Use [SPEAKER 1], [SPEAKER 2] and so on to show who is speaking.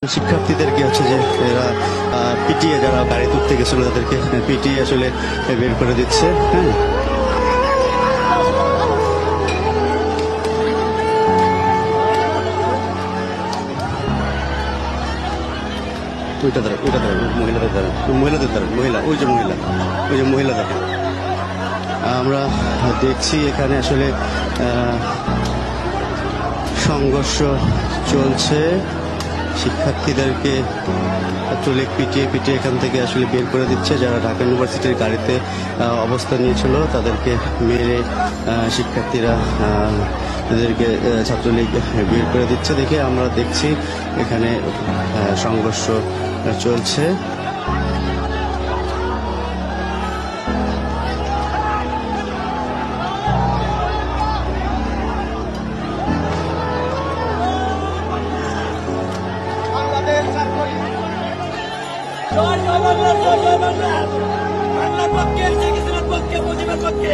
[SPEAKER 1] শিক্ষার্থীদেরকে হচ্ছে যে এরা পিটিয়ে, যারা গাড়ি তুলতে গেছিল তাদেরকে পিটিয়ে আসলে বের করে দিচ্ছে। হ্যাঁ, ওইটা দ্বারা মহিলাদের দ্বারা মহিলা, ওই যে মহিলা দ্বারা আমরা দেখছি এখানে আসলে সংঘর্ষ চলছে। শিক্ষার্থীদেরকে চুলে পিটিয়ে এখান থেকে আসলে বের করে দিচ্ছে। যারা ঢাকা ইউনিভার্সিটির গাড়িতে অবস্থান নিয়েছিল তাদেরকে মেরে শিক্ষার্থীরা তাদেরকে ছাত্রলীগ বের করে দিচ্ছে দেখে আমরা দেখছি এখানে সংঘর্ষ চলছে।
[SPEAKER 2] জয় বাংলা, জয় বাংলা, বাংলার পক্ষে, শেখ হাসিনার পক্ষে, মুজিবের পক্ষে।